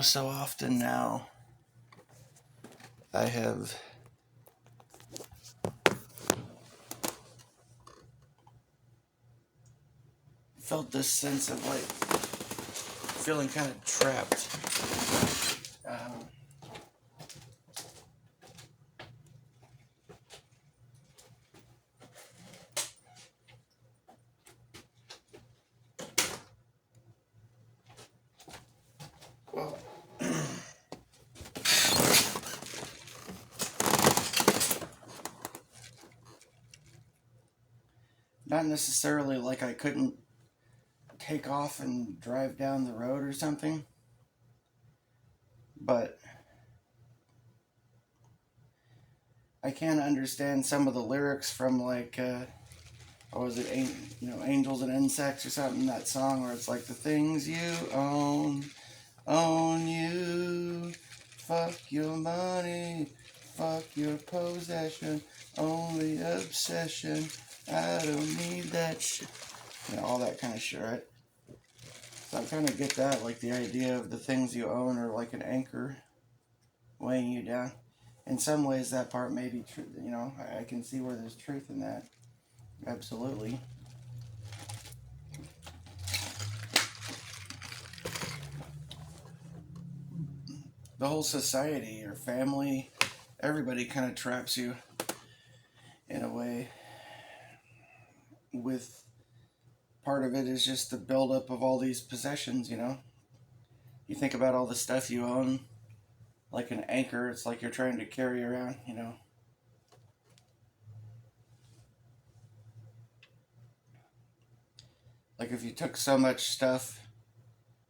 So often now I have felt this sense of like feeling kind of trapped. Um, well, not necessarily like I couldn't take off and drive down the road or something, but I can't understand some of the lyrics from like, what was it, Angels and Insects or something, that song where it's like the things you own you, fuck your money, fuck your possession, only obsession, I don't need that shit. All that kind of shit, right? So I kind of get that, like the idea of the things you own are like an anchor weighing you down. In some ways, that part may be true. I can see where there's truth in that. Absolutely. The whole society, your family, everybody kind of traps you in a way. With part of it is just the buildup of all these possessions. You think about all the stuff you own, like an anchor. It's like you're trying to carry around. Like if you took so much stuff,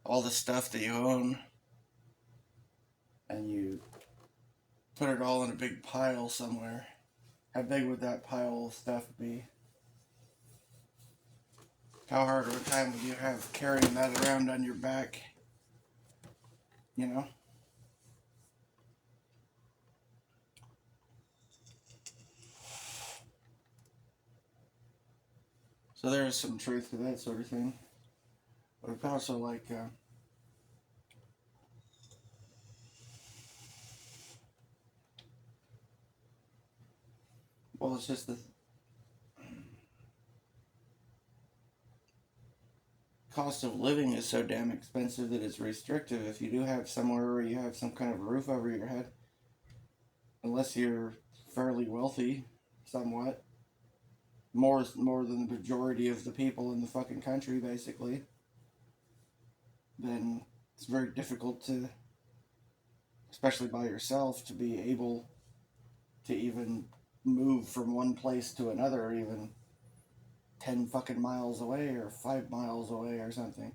all the stuff that you own, and you put it all in a big pile somewhere, how big would that pile of stuff be? How hard of a time would you have carrying that around on your back? You know? So there is some truth to that sort of thing. But it's also like, well, it's just the cost of living is so damn expensive that it's restrictive. If you do have somewhere where you have some kind of roof over your head, unless you're fairly wealthy, somewhat, more than the majority of the people in the fucking country, basically, then it's very difficult to, especially by yourself, to be able to even move from one place to another, even 10 fucking miles away or 5 miles away or something.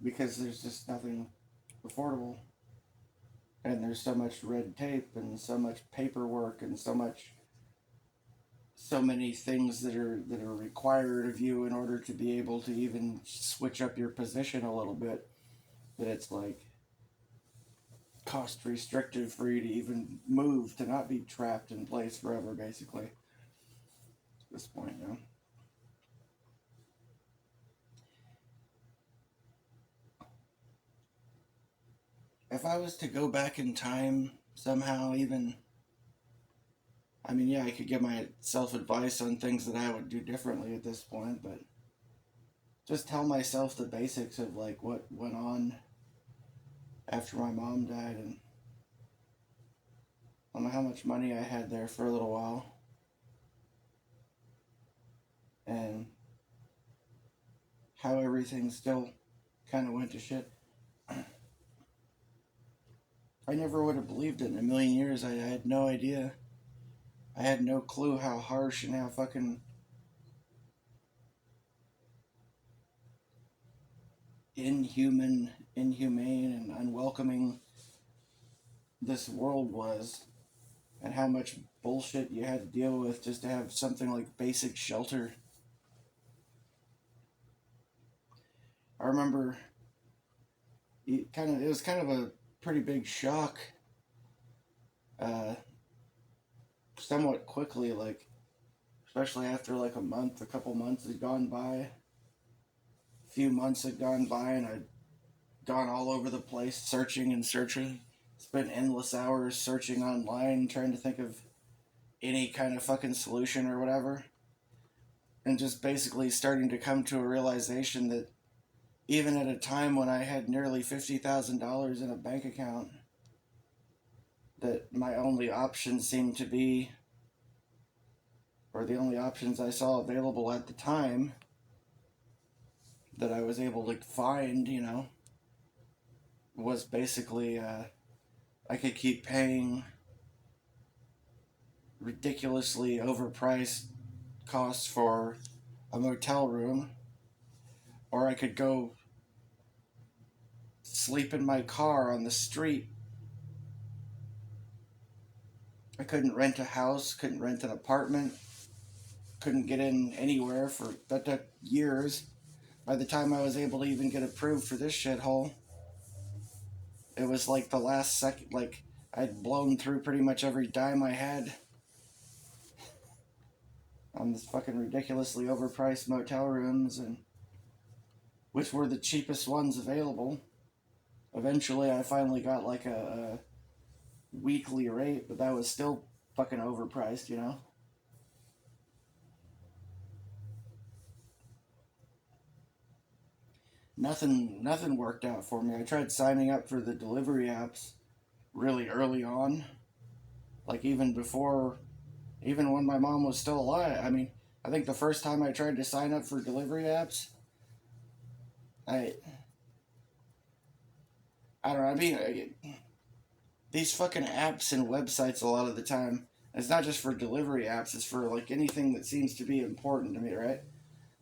Because there's just nothing affordable. And there's so much red tape and so much paperwork and so many things that are required of you in order to be able to even switch up your position a little bit, that it's like cost restrictive for you to even move, to not be trapped in place forever, basically, at this point. If I was to go back in time somehow, even, I mean, yeah, I could give myself advice on things that I would do differently at this point, but just tell myself the basics of like what went on after my mom died, and I don't know how much money I had there for a little while, and how everything still kind of went to shit. I never would have believed it in a million years. I had no idea. I had no clue how harsh and how fucking inhumane, and unwelcoming this world was, and how much bullshit you had to deal with just to have something like basic shelter. I remember it was kind of a pretty big shock, uh, somewhat quickly, like especially after like a couple months had gone by, few months had gone by and I'd gone all over the place searching and searching. Spent endless hours searching online, trying to think of any kind of fucking solution or whatever. And just basically starting to come to a realization that even at a time when I had nearly $50,000 in a bank account, that my only options seemed to be, or the only options I saw available at the time that I was able to find, was basically I could keep paying ridiculously overpriced costs for a motel room, or I could go sleep in my car on the street. I couldn't rent a house, couldn't rent an apartment, couldn't get in anywhere for that took years. By the time I was able to even get approved for this shithole, it was like the last second, like I'd blown through pretty much every dime I had on this fucking ridiculously overpriced motel rooms, and which were the cheapest ones available. Eventually, I finally got like a weekly rate, but that was still fucking overpriced. Nothing worked out for me. I tried signing up for the delivery apps really early on, like even when my mom was still alive. I mean, I think the first time I tried to sign up for delivery apps, I I don't know. I mean, these fucking apps and websites a lot of the time. It's not just for delivery apps. It's for like anything that seems to be important to me, right?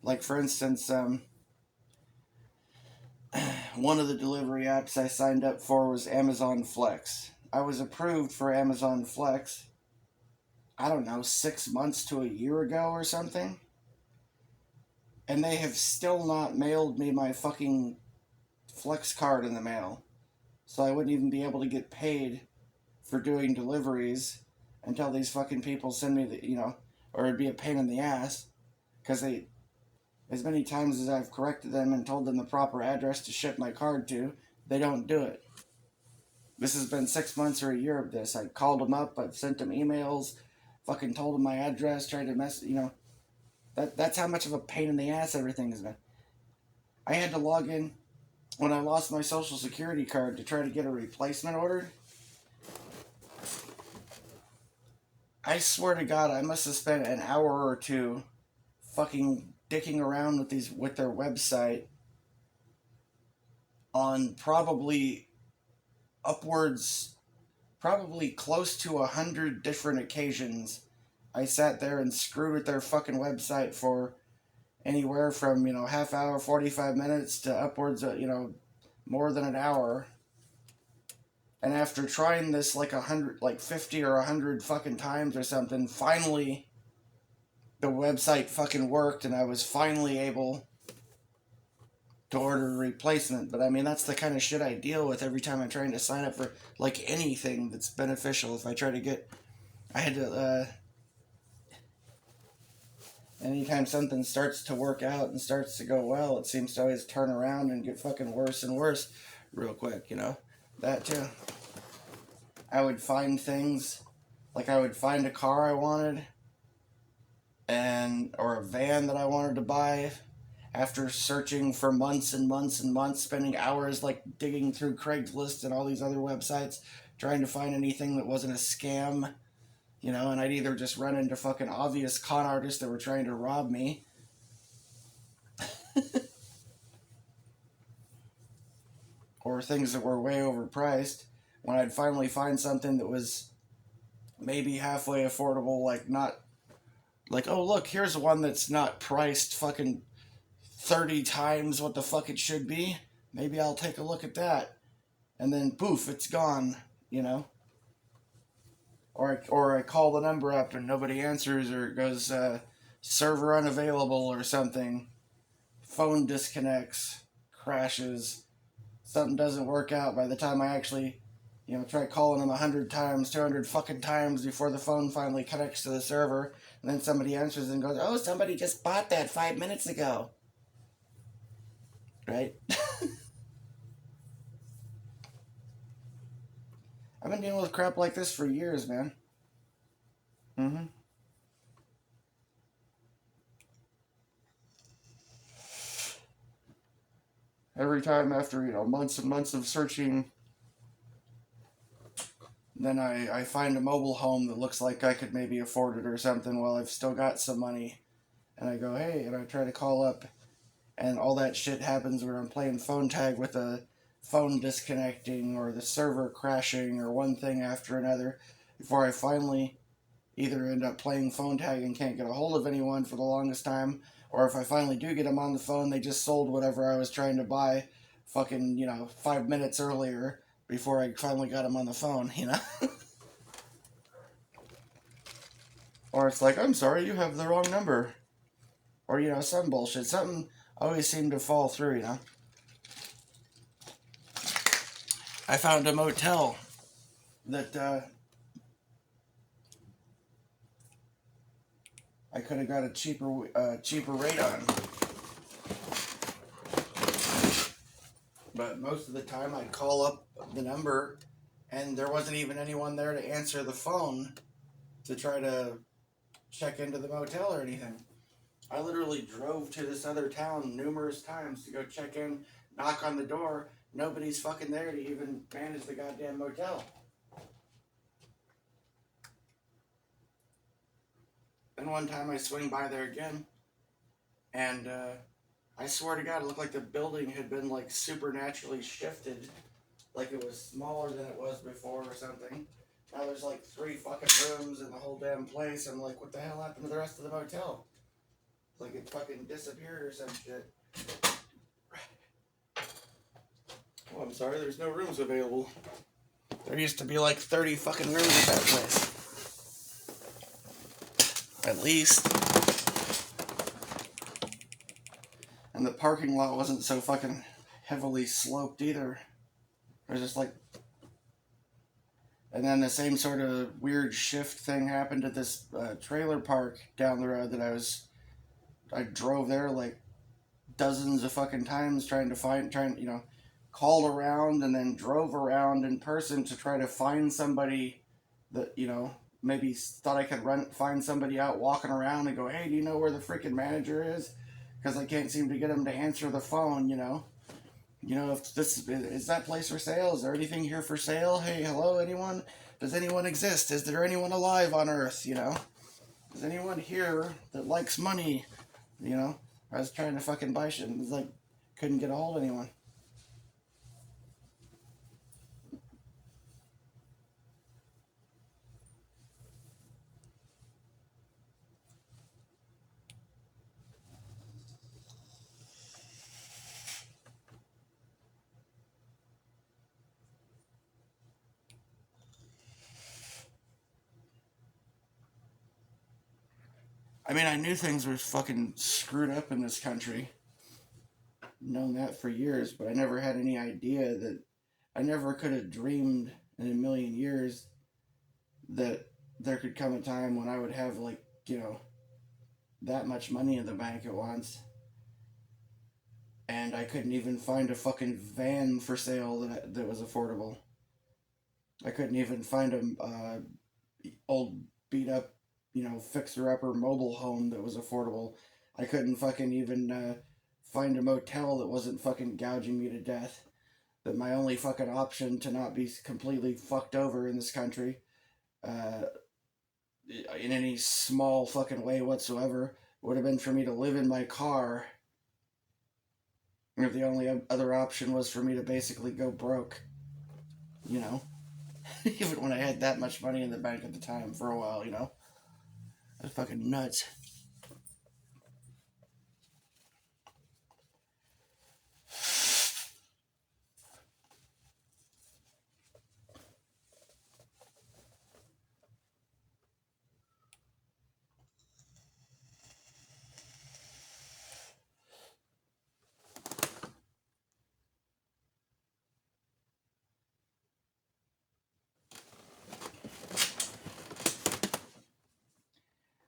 Like for instance, one of the delivery apps I signed up for was Amazon Flex. I was approved for Amazon Flex, I don't know, 6 months to a year ago or something. And they have still not mailed me my fucking Flex card in the mail. So I wouldn't even be able to get paid for doing deliveries until these fucking people send me or it'd be a pain in the ass. Because as many times as I've corrected them and told them the proper address to ship my card to, they don't do it. This has been 6 months or a year of this. I called them up, I've sent them emails, fucking told them my address, tried to that's how much of a pain in the ass everything has been. I had to log in when I lost my social security card to try to get a replacement ordered. I swear to God, I must have spent an hour or two fucking dicking around with their website on probably close to 100 different occasions. I sat there and screwed with their fucking website for anywhere from, half hour, 45 minutes to upwards of, more than an hour. And after trying this like 50 or 100 fucking times or something, finally the website fucking worked and I was finally able to order a replacement. But I mean, that's the kind of shit I deal with every time I'm trying to sign up for like anything that's beneficial. If I try to anytime something starts to work out and starts to go well, it seems to always turn around and get fucking worse and worse real quick, That too. I would find things, like I would find a car I wanted, or a van that I wanted to buy, after searching for months and months and months, spending hours like digging through Craigslist and all these other websites, trying to find anything that wasn't a scam. And I'd either just run into fucking obvious con artists that were trying to rob me. Or things that were way overpriced. When I'd finally find something that was maybe halfway affordable, like not, like, oh look, here's one that's not priced fucking 30 times what the fuck it should be. Maybe I'll take a look at that. And then poof, it's gone, Or I call the number up and nobody answers, or it goes server unavailable or something. Phone disconnects, crashes, something doesn't work out. By the time I actually, try calling them 100 times, 200 fucking times before the phone finally connects to the server, and then somebody answers and goes, "Oh, somebody just bought that 5 minutes ago." right? I've been dealing with crap like this for years, man. Mm-hmm. Every time after, months and months of searching, then I find a mobile home that looks like I could maybe afford it or something while I've still got some money. And I go, hey, and I try to call up, and all that shit happens where I'm playing phone tag with a phone disconnecting or the server crashing or one thing after another before I finally either end up playing phone tag and can't get a hold of anyone for the longest time, or if I finally do get them on the phone, they just sold whatever I was trying to buy fucking, 5 minutes earlier before I finally got them on the phone. Or it's like, I'm sorry, you have the wrong number. Or, some bullshit. Something always seemed to fall through. I found a motel that I could have got a cheaper rate on. But most of the time I'd call up the number and there wasn't even anyone there to answer the phone to try to check into the motel or anything. I literally drove to this other town numerous times to go check in, knock on the door. Nobody's fucking there to even manage the goddamn motel. Then one time I swing by there again, and I swear to God, it looked like the building had been like supernaturally shifted, like it was smaller than it was before or something. Now there's like 3 fucking rooms in the whole damn place. I'm like, what the hell happened to the rest of the motel? Like it fucking disappeared or some shit. Oh, I'm sorry, there's no rooms available. There used to be like 30 fucking rooms at that place. At least. And the parking lot wasn't so fucking heavily sloped either. It was just like. And then the same sort of weird shift thing happened at this trailer park down the road that I drove there like dozens of fucking times called around and then drove around in person to try to find somebody that, maybe thought I could find somebody out walking around and go, hey, do you know where the freaking manager is? Because I can't seem to get him to answer the phone. If this is that place for sale? Is there anything here for sale? Hey, hello, anyone? Does anyone exist? Is there anyone alive on Earth? Is anyone here that likes money? I was trying to fucking buy shit and it's like couldn't get a hold of anyone. I mean, I knew things were fucking screwed up in this country. Known that for years, but I never had any idea that I never could have dreamed in a million years that there could come a time when I would have like, that much money in the bank at once. And I couldn't even find a fucking van for sale that was affordable. I couldn't even find a old beat up, fixer upper mobile home that was affordable. I couldn't fucking even find a motel that wasn't fucking gouging me to death. That my only fucking option to not be completely fucked over in this country, uh, in any small fucking way whatsoever, would have been for me to live in my car. If the only other option was for me to basically go broke, you know. Even when I had that much money in the bank at the time for a while. That's fucking nuts.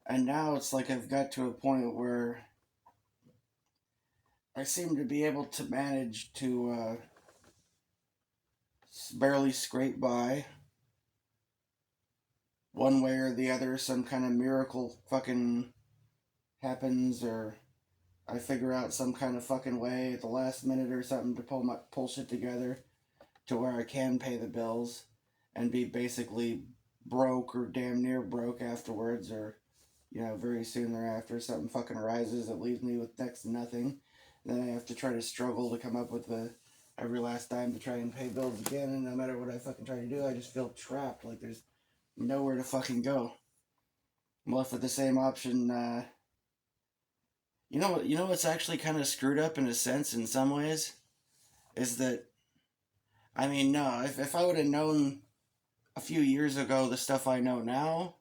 And now it's like I've got to a point where I seem to be able to manage to barely scrape by one way or the other. Some kind of miracle fucking happens, or I figure out some kind of fucking way at the last minute or something to pull shit together to where I can pay the bills and be basically broke or damn near broke afterwards, or very soon thereafter something fucking arises that leaves me with next to nothing. Then I have to try to struggle to come up with every last dime to try and pay bills again, and no matter what I fucking try to do, I just feel trapped. Like there's nowhere to fucking go. I'm left with the same option. What's actually kind of screwed up in a sense in some ways is that, I mean, no, if I would have known a few years ago the stuff I know now,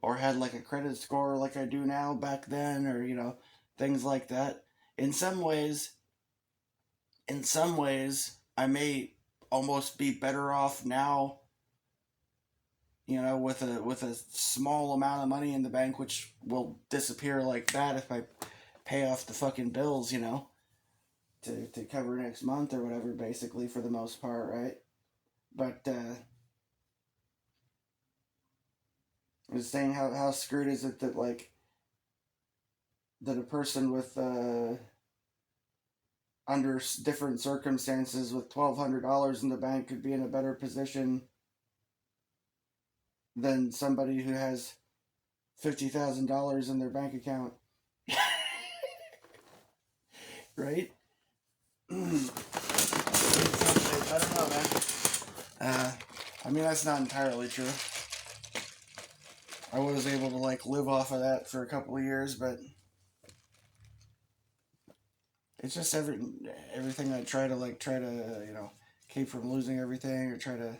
or had like a credit score like I do now back then, or things like that, in some ways I may almost be better off now, with a small amount of money in the bank, which will disappear like that if I pay off the fucking bills, to cover next month or whatever, basically, for the most part, right? But I was saying, how screwed is it that, like, that a person with under different circumstances with $1,200 in the bank could be in a better position than somebody who has $50,000 in their bank account. Right? I don't know, man. I mean, that's not entirely true. I was able to, like, live off of that for a couple of years, but it's just everything I try to keep from losing everything, or try to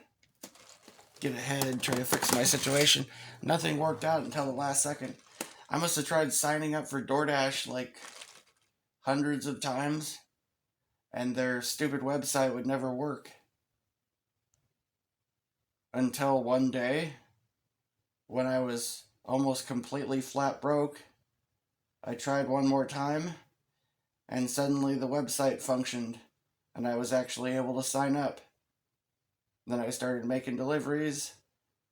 get ahead, try to fix my situation. Nothing worked out until the last second. I must have tried signing up for DoorDash like hundreds of times, and their stupid website would never work. Until one day, when I was almost completely flat broke, I tried one more time, and suddenly the website functioned, and I was actually able to sign up. Then I started making deliveries,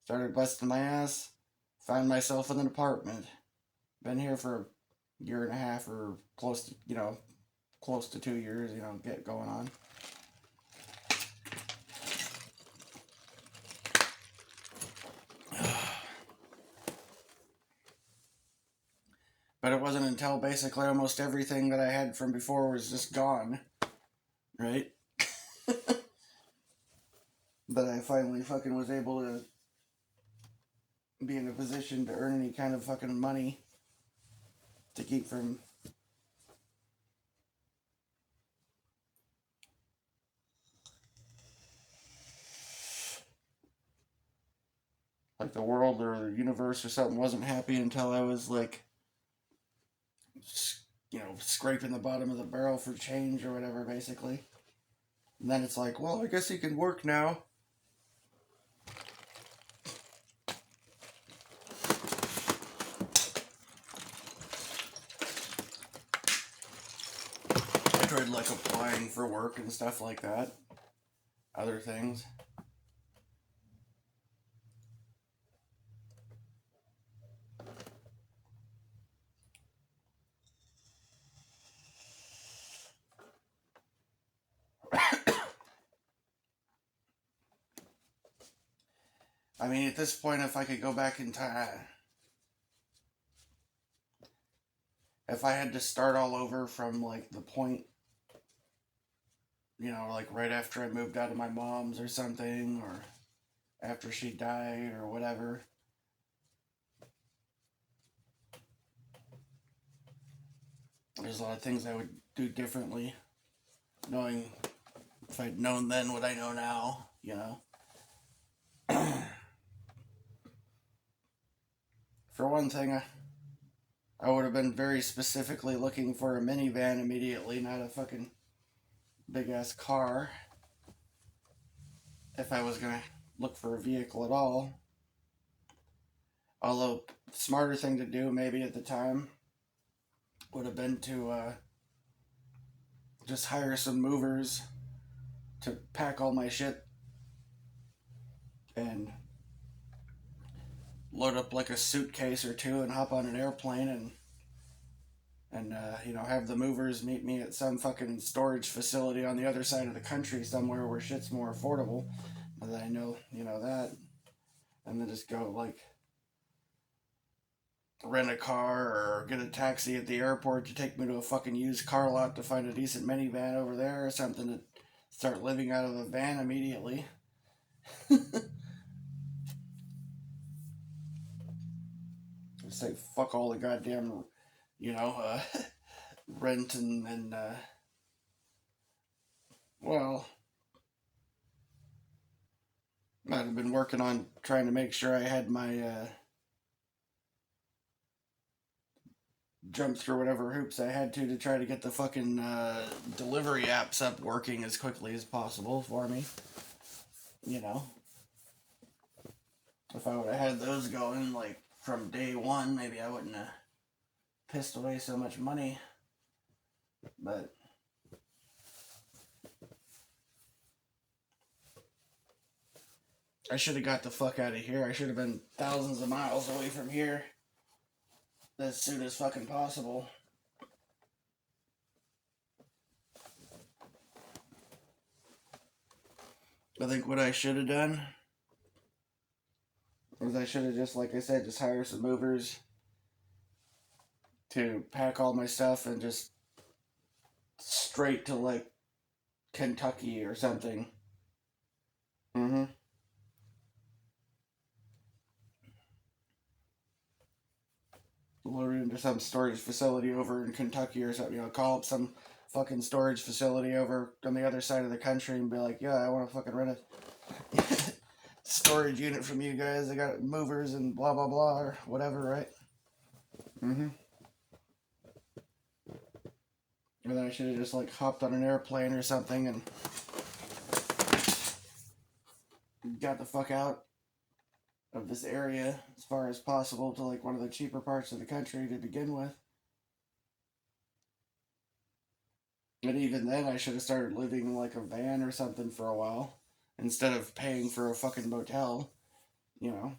started busting my ass, found myself in an apartment. Been here for a year and a half, or close to 2 years, get going on. But it wasn't until basically almost everything that I had from before was just gone, right? That I finally fucking was able to be in a position to earn any kind of fucking money to keep from like the world or the universe or something wasn't happy until I was like, scraping the bottom of the barrel for change or whatever, basically. And then it's like, well, I guess you can work now. I tried like applying for work and stuff like that. Other things. I mean, at this point, if I could go back in time, if I had to start all over from like the point, like right after I moved out of my mom's or something, or after she died or whatever, there's a lot of things I would do differently, knowing if I'd known then what I know now, For one thing, I would have been very specifically looking for a minivan immediately, not a fucking big ass car, if I was gonna look for a vehicle at all. Although, smarter thing to do maybe at the time would have been to just hire some movers to pack all my shit and load up like a suitcase or two and hop on an airplane and you know, have the movers meet me at some fucking storage facility on the other side of the country somewhere where shit's more affordable. That I know, you know, that. And then just go like rent a car or get a taxi at the airport to take me to a fucking used car lot to find a decent minivan over there or something to start living out of a van immediately. Say fuck all the goddamn, you know, rent and well, might have been working on trying to make sure I had my jump through whatever hoops I had to try to get the fucking delivery apps up working as quickly as possible for me. You know, if I would have had those going like from day one, maybe I wouldn't have pissed away so much money. But I should have got the fuck out of here. I should have been thousands of miles away from here as soon as fucking possible. I think what I should have done was I should have just, like I said, just hired some movers to pack all my stuff and just straight to like Kentucky or something. Mm-hmm. Load it into some storage facility over in Kentucky or something. You know, call up some fucking storage facility over on the other side of the country and be like, yeah, I want to fucking rent a storage unit from you guys. I got movers and blah blah blah or whatever, right? Mm-hmm. And then I should have just like hopped on an airplane or something and got the fuck out of this area as far as possible to like one of the cheaper parts of the country to begin with. And even then, I should have started living in like a van or something for a while instead of paying for a fucking motel, you know.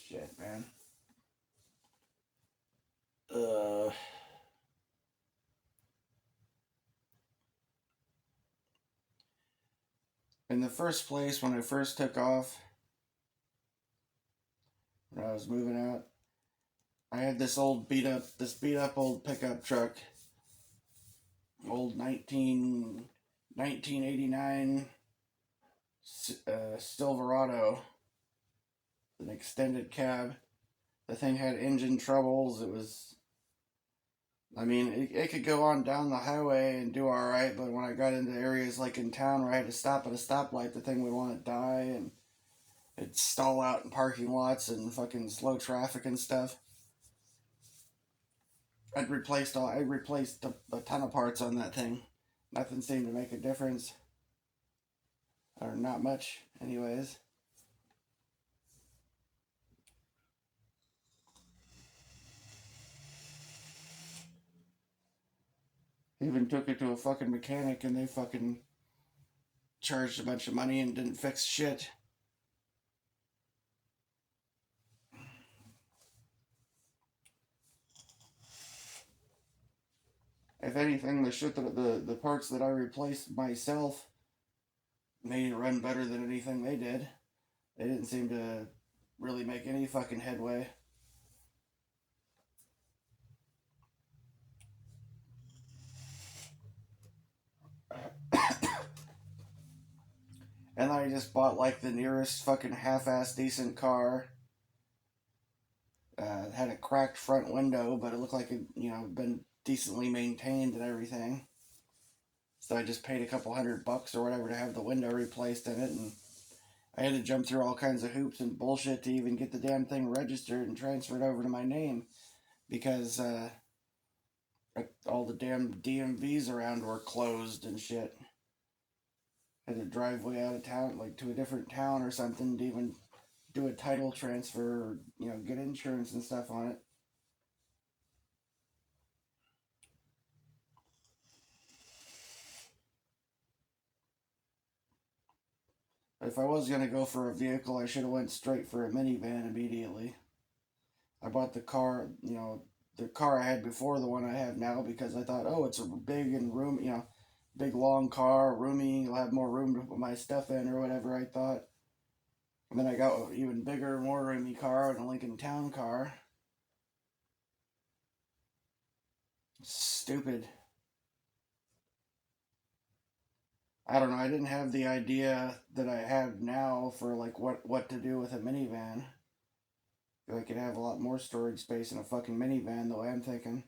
Shit, man. Uh. In the first place, when I first took off, when I was moving out, I had this beat up old pickup truck, old 1989 Silverado, an extended cab. The thing had engine troubles. It was, I mean, it could go on down the highway and do all right, but when I got into areas like in town where I had to stop at a stoplight, the thing would want to die and it'd stall out in parking lots and fucking slow traffic and stuff. I replaced a ton of parts on that thing. Nothing seemed to make a difference, or not much, anyways. Even took it to a fucking mechanic and they fucking charged a bunch of money and didn't fix shit. If anything, the shit that the parts that I replaced myself made it run better than anything they did. They didn't seem to really make any fucking headway. And I just bought like the nearest fucking half-ass decent car. Had a cracked front window, but it looked like it, you know, been decently maintained and everything. So I just paid a couple $100 or whatever to have the window replaced in it, and I had to jump through all kinds of hoops and bullshit to even get the damn thing registered and transferred over to my name because all the damn DMVs around were closed and shit. had to drive way out of town, like to a different town or something, to even do a title transfer, or, get insurance and stuff on it. But if I was gonna go for a vehicle, I should have went straight for a minivan immediately. I bought the car I had before the one I have now because I thought, oh, it's a big and room, big long car, roomy. You'll have more room to put my stuff in or whatever I thought. And then I got an even bigger, more roomy car, and a Lincoln Town car. Stupid. I don't know. I didn't have the idea that I have now for like what to do with a minivan. I could have a lot more storage space in a fucking minivan, the way I'm thinking,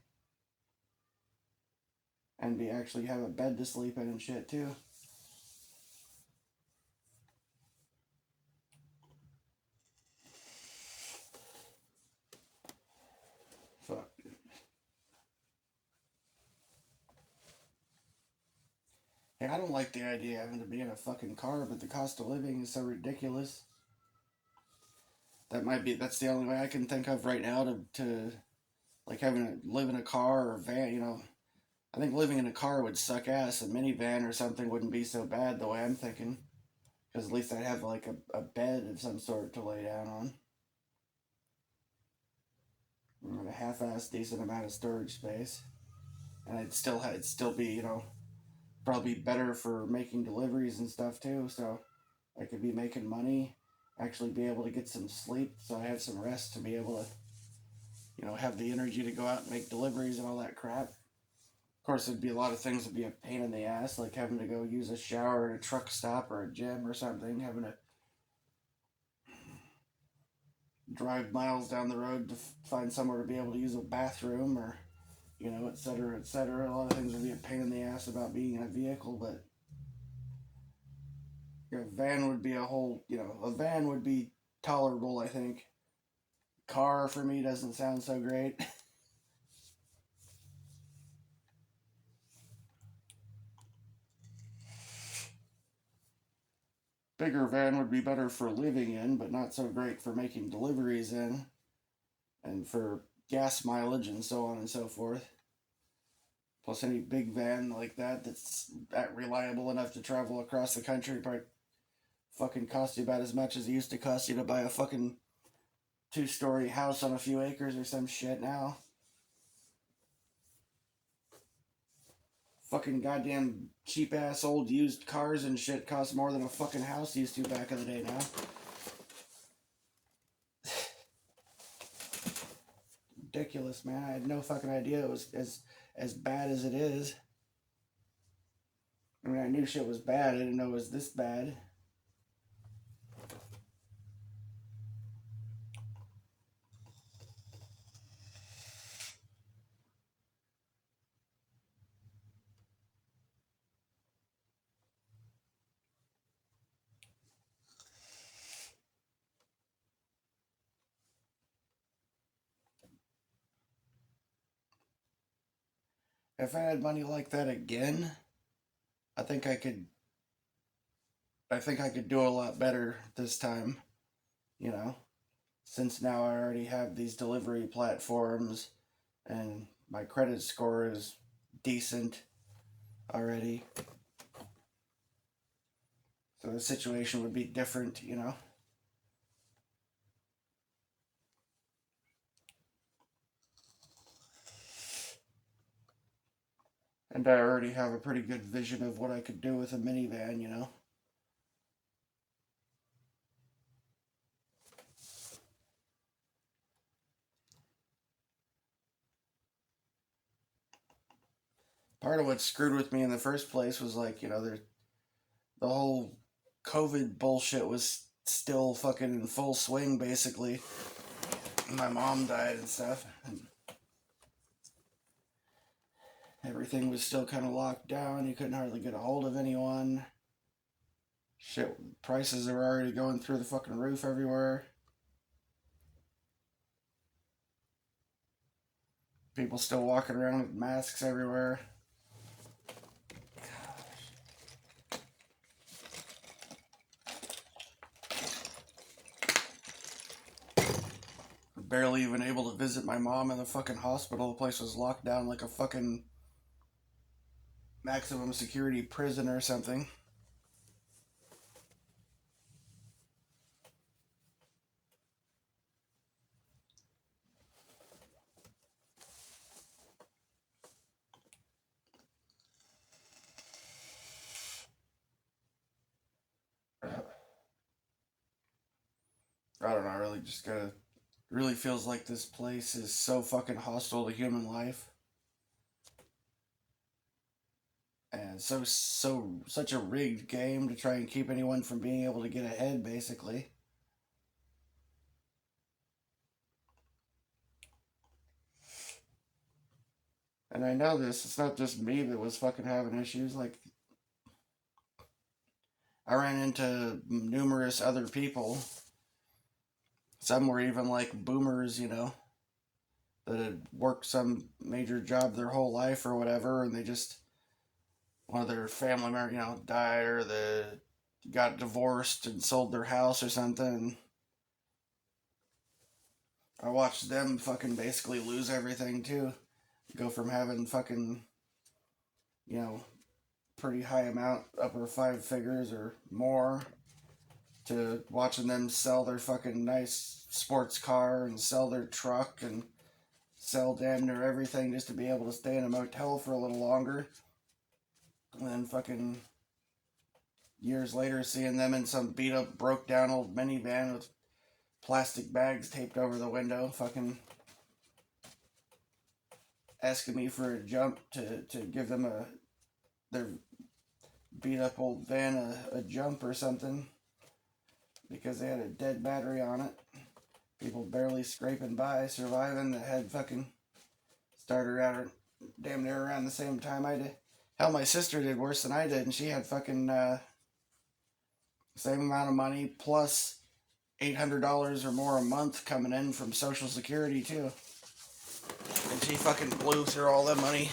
and be actually have a bed to sleep in and shit too. Fuck. Hey, I don't like the idea of having to be in a fucking car, but the cost of living is so ridiculous. That's the only way I can think of right now to like having to live in a car or a van. I think living in a car would suck ass. A minivan or something wouldn't be so bad the way I'm thinking. Because at least I'd have like a bed of some sort to lay down on. And a half-ass decent amount of storage space. And it'd still be, probably better for making deliveries and stuff too. So I could be making money, actually be able to get some sleep, so I have some rest to be able to, have the energy to go out and make deliveries and all that crap. Of course, there'd be a lot of things that'd be a pain in the ass, like having to go use a shower at a truck stop or a gym or something, having to drive miles down the road to find somewhere to be able to use a bathroom or, et cetera, et cetera. A lot of things would be a pain in the ass about being in a vehicle, but a van would be a van would be tolerable, I think. Car for me doesn't sound so great. Bigger van would be better for living in, but not so great for making deliveries in, and for gas mileage and so on and so forth. Plus, any big van like that's that reliable enough to travel across the country probably fucking cost you about as much as it used to cost you to buy a fucking 2-story house on a few acres or some shit now. Fucking goddamn cheap ass old used cars and shit cost more than a fucking house used to back in the day now. Ridiculous, man. I had no fucking idea it was as bad as it is. I mean, I knew shit was bad. I didn't know it was this bad. If I had money like that again, I think I could. I think I could do a lot better this time. You know, since now I already have these delivery platforms, and my credit score is decent already. So the situation would be different. And I already have a pretty good vision of what I could do with a minivan. Part of what screwed with me in the first place was like, the whole COVID bullshit was still fucking in full swing, basically. My mom died and stuff. And everything was still kind of locked down. You couldn't hardly get a hold of anyone. Shit, prices are already going through the fucking roof everywhere. People still walking around with masks everywhere. barely even able to visit my mom in the fucking hospital. The place was locked down like a fucking maximum security prison or something. I don't know, I really just gotta. Really feels like this place is so fucking hostile to human life. And such a rigged game to try and keep anyone from being able to get ahead, basically. And I know this, it's not just me that was fucking having issues. Like, I ran into numerous other people. Some were even like boomers, you know, that had worked some major job their whole life or whatever, and they just, one of their family members, you know, died or they got divorced and sold their house or something. I watched them fucking basically lose everything too. Go from having fucking, you know, pretty high amount, upper five figures or more, to watching them sell their fucking nice sports car and sell their truck and sell damn near everything just to be able to stay in a motel for a little longer. And then fucking years later, seeing them in some beat up, broke down old minivan with plastic bags taped over the window, fucking asking me for a jump to give them their beat up old van a jump or something because they had a dead battery on it. People barely scraping by, surviving, that had fucking started out damn near around the same time I did. Hell, my sister did worse than I did, and she had fucking same amount of money plus $800 or more a month coming in from Social Security too. And she fucking blew through all that money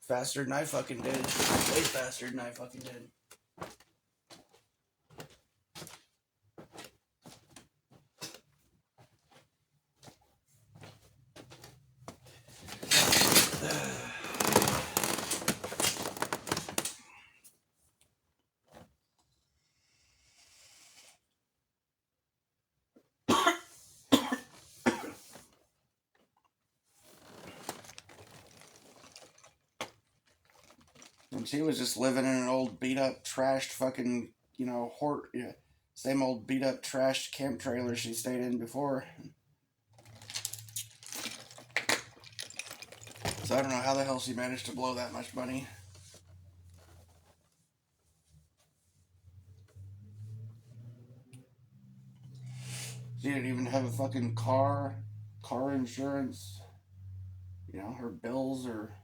faster than I fucking did. Way faster than I fucking did. And she was just living in an old beat up, trashed fucking, you know, same old beat up, trashed camp trailer she stayed in before. So I don't know how the hell she managed to blow that much money. She didn't even have a fucking car insurance, you know, her bills or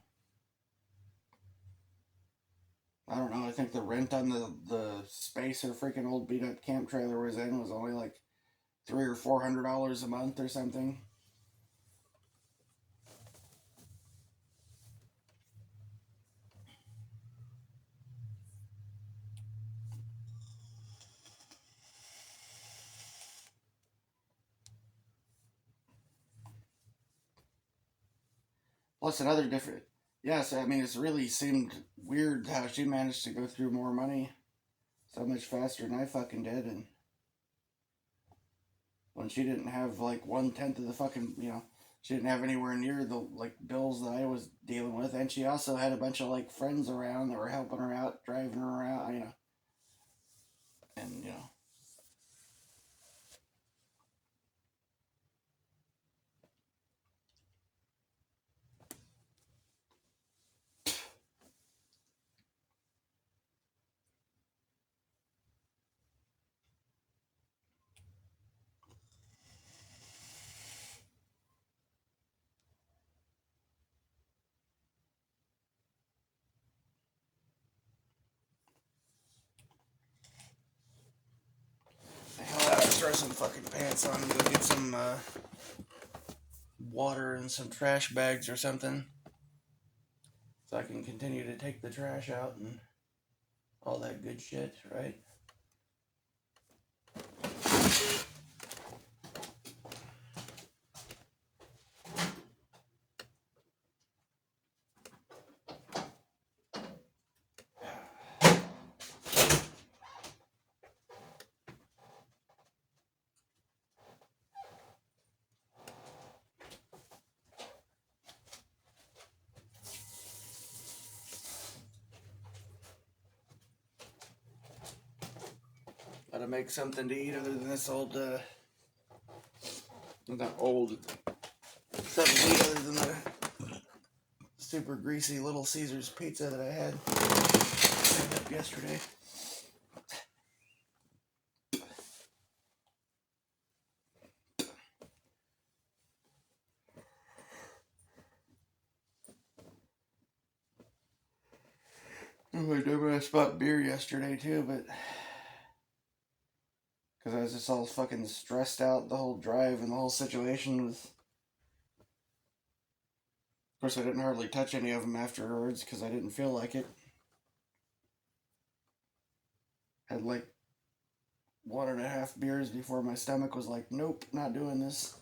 I don't know. I think the rent on the space her freaking old beat up camp trailer was in was only like $300 or $400 a month or something. Plus another different. Yeah, so I mean, it's really seemed weird how she managed to go through more money so much faster than I fucking did, and when she didn't have like 1/10 of the fucking, you know, she didn't have anywhere near the like bills that I was dealing with, and she also had a bunch of like friends around that were helping her out, driving her around, you know, and you know. Hell, I have to throw some fucking pants on and go get some water and some trash bags or something, so I can continue to take the trash out and all that good shit, right? how to make something to eat other than this old, not old, something to eat other than the super greasy Little Caesars pizza that I had picked up yesterday. I bought beer yesterday too, but because I was just all fucking stressed out the whole drive and the whole situation with. Of course, I didn't hardly touch any of them afterwards because I didn't feel like it. Had like 1.5 beers before my stomach was like, nope, not doing this.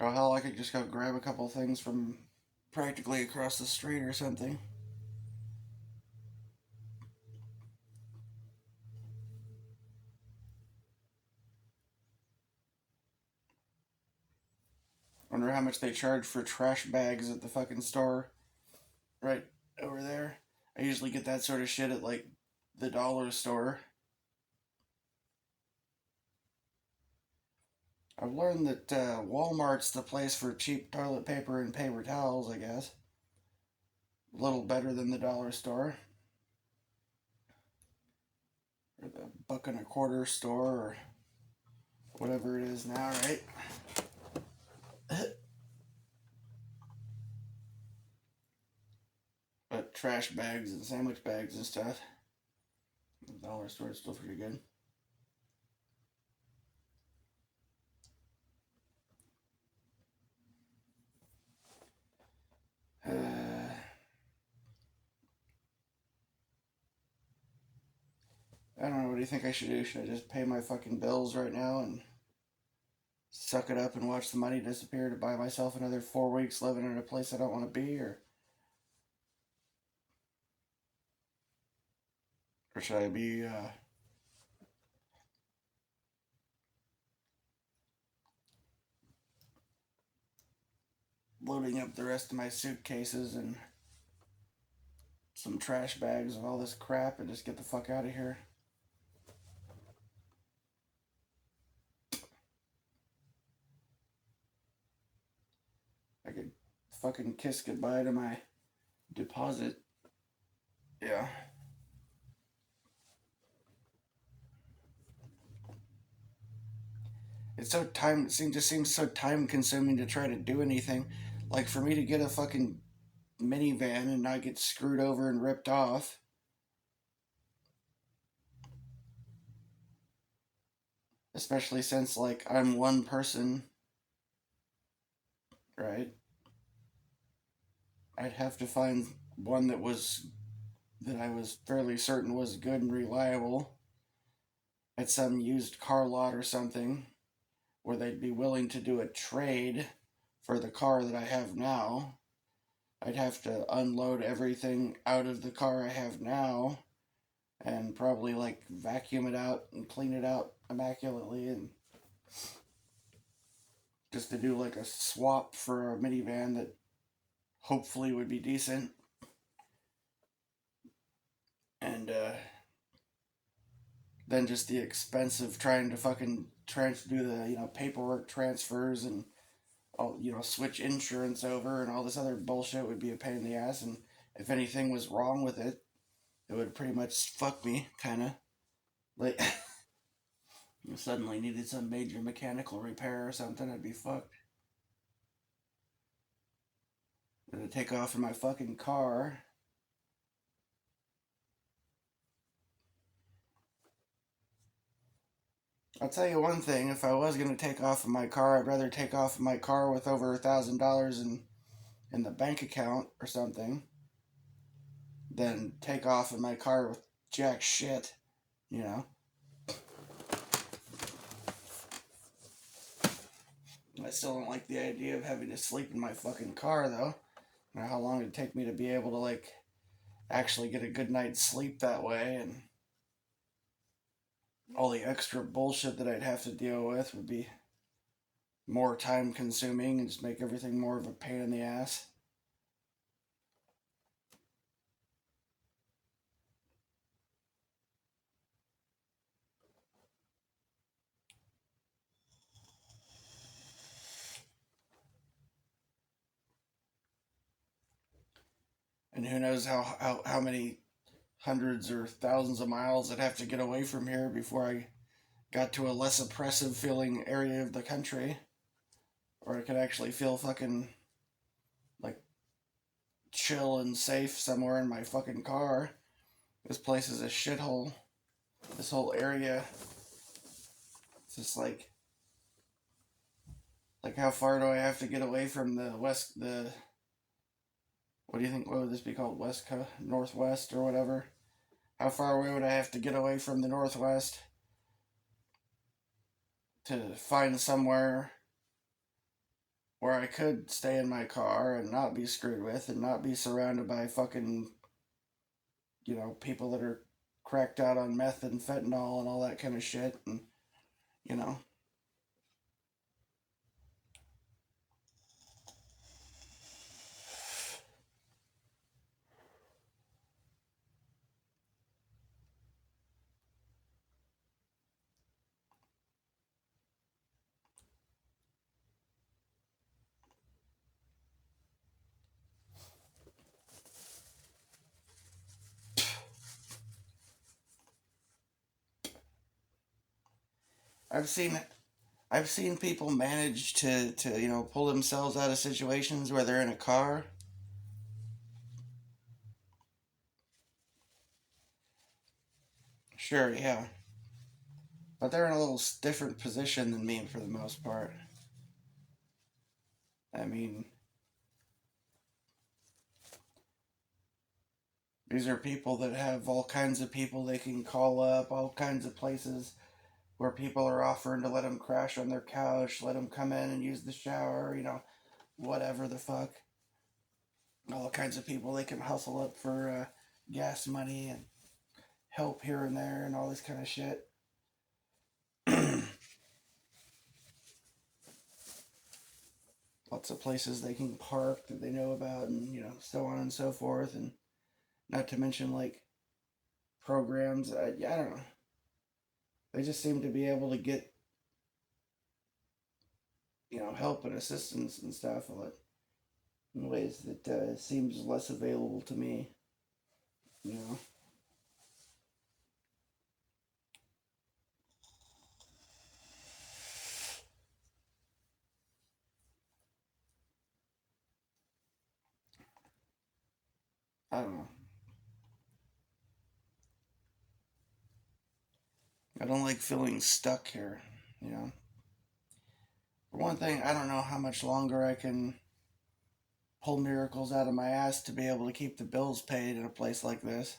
Or hell, I could just go grab a couple things from practically across the street or something. Wonder how much they charge for trash bags at the fucking store right over there. I usually get that sort of shit at like the dollar store. I've learned that Walmart's the place for cheap toilet paper and paper towels, I guess. A little better than the dollar store. Or the $1.25 store, or whatever it is now, right? But trash bags and sandwich bags and stuff, the dollar store is still pretty good. I don't know, what do you think I should do? Should I just pay my fucking bills right now and suck it up and watch the money disappear to buy myself another 4 weeks living in a place I don't want to be, or should I be loading up the rest of my suitcases and some trash bags of all this crap and just get the fuck out of here? I could fucking kiss goodbye to my deposit. Yeah. It's so time. It just seems so time consuming to try to do anything. Like for me to get a fucking minivan and not get screwed over and ripped off. Especially since like I'm one person, right? I'd have to find one that I was fairly certain was good and reliable at some used car lot or something, where they'd be willing to do a trade for the car that I have now. I'd have to unload everything out of the car I have now and probably like vacuum it out and clean it out immaculately, and just to do like a swap for a minivan that hopefully would be decent. And then just the expense of trying to fucking do the paperwork transfers and all switch insurance over and all this other bullshit would be a pain in the ass. And if anything was wrong with it, it would pretty much fuck me, kind of like suddenly needed some major mechanical repair or something, I'd be fucked. To take off in my fucking car. I'll tell you one thing, if I was going to take off in my car, I'd rather take off in my car with over $1,000 in the bank account or something than take off in my car with jack shit, you know? I still don't like the idea of having to sleep in my fucking car, though. I don't know how long it'd take me to be able to, like, actually get a good night's sleep that way, and all the extra bullshit that I'd have to deal with would be more time consuming and just make everything more of a pain in the ass. And who knows how many hundreds or thousands of miles I'd have to get away from here before I got to a less oppressive feeling area of the country, or I could actually feel fucking like chill and safe somewhere in my fucking car. This place is a shithole. This whole area, it's just like how far do I have to get away from the west? The what do you think? What would this be called? West Coast, Northwest, or whatever? How far away would I have to get away from the Northwest to find somewhere where I could stay in my car and not be screwed with and not be surrounded by fucking, people that are cracked out on meth and fentanyl and all that kind of shit. And, you know, I've seen I've seen people manage to pull themselves out of situations where they're in a car. Sure, yeah, but they're in a little different position than me for the most part. I mean, these are people that have all kinds of people they can call up, all kinds of places where people are offering to let them crash on their couch, let them come in and use the shower, whatever the fuck. All kinds of people they can hustle up for gas money and help here and there and all this kind of shit. Lots of places they can park that they know about, and so on and so forth. And not to mention like programs. I don't know. They just seem to be able to get help and assistance and stuff in ways that seems less available to me. You know, I don't know. I don't like feeling stuck here. You know, for one thing, I don't know how much longer I can pull miracles out of my ass to be able to keep the bills paid in a place like this.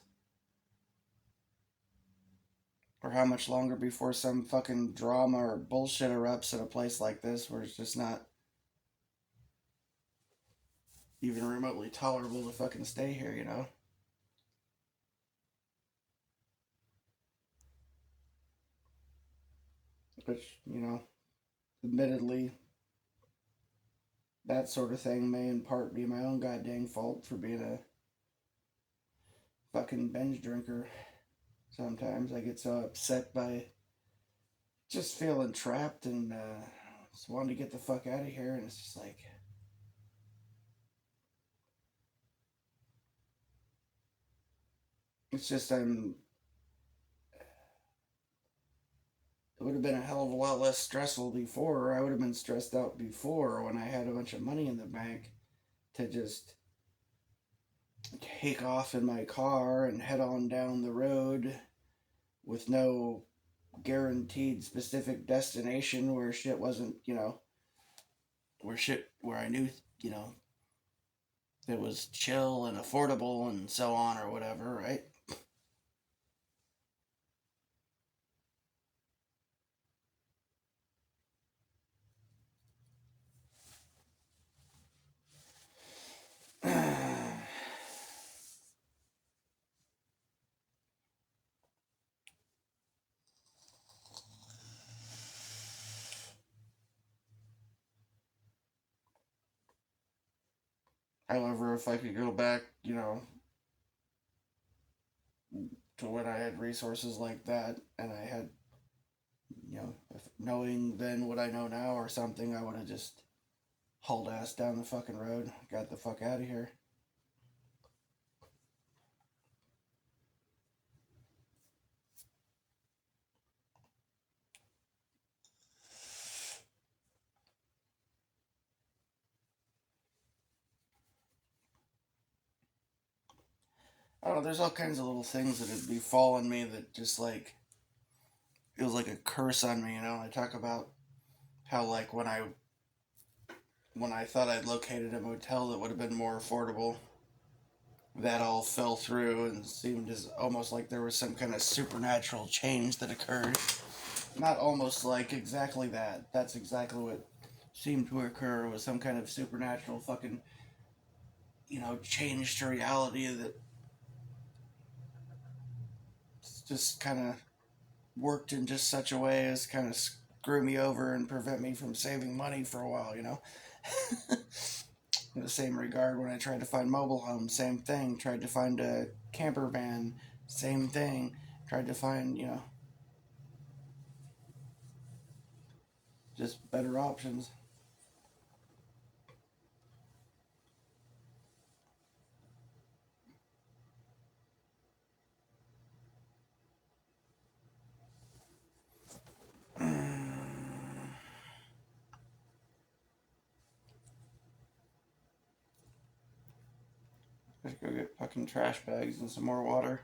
Or how much longer before some fucking drama or bullshit erupts in a place like this where it's just not even remotely tolerable to fucking stay here. Which, admittedly, that sort of thing may in part be my own goddamn fault for being a fucking binge drinker. Sometimes I get so upset by just feeling trapped and just wanting to get the fuck out of here, and it's just like, it's just it would have been a hell of a lot less stressful before. I would have been stressed out before when I had a bunch of money in the bank to just take off in my car and head on down the road with no guaranteed specific destination where shit wasn't, where I knew, it was chill and affordable and so on or whatever, right? However, if I could go back, to when I had resources like that and I had, if knowing then what I know now or something, I would have just hauled ass down the fucking road, got the fuck out of here. I don't know, there's all kinds of little things that would be falling me that just like, it was like a curse on me, I talk about how like when I thought I'd located a motel that would have been more affordable, that all fell through and seemed as almost like there was some kind of supernatural change that occurred. Not almost like exactly that. That's exactly what seemed to occur, was some kind of supernatural fucking, change to reality that just kind of worked in just such a way as kind of screw me over and prevent me from saving money for a while. In the same regard, when I tried to find mobile homes, same thing. Tried to find a camper van, same thing. Tried to find, just better options. Let's go get fucking trash bags and some more water.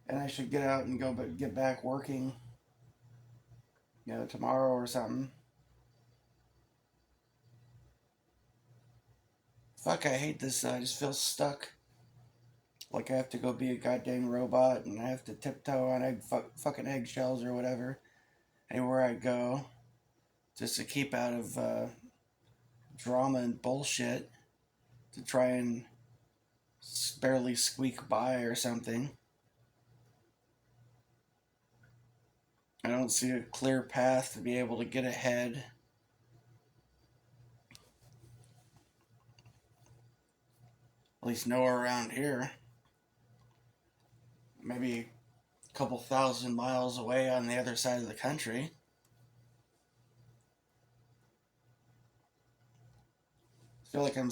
And I should get out and go but get back working, tomorrow or something. Fuck, I hate this. I just feel stuck. Like I have to go be a goddamn robot and I have to tiptoe on fucking eggshells or whatever anywhere I go, just to keep out of drama and bullshit, to try and barely squeak by or something. I don't see a clear path to be able to get ahead. At least nowhere around here. Maybe a couple thousand miles away on the other side of the country. I feel like I'm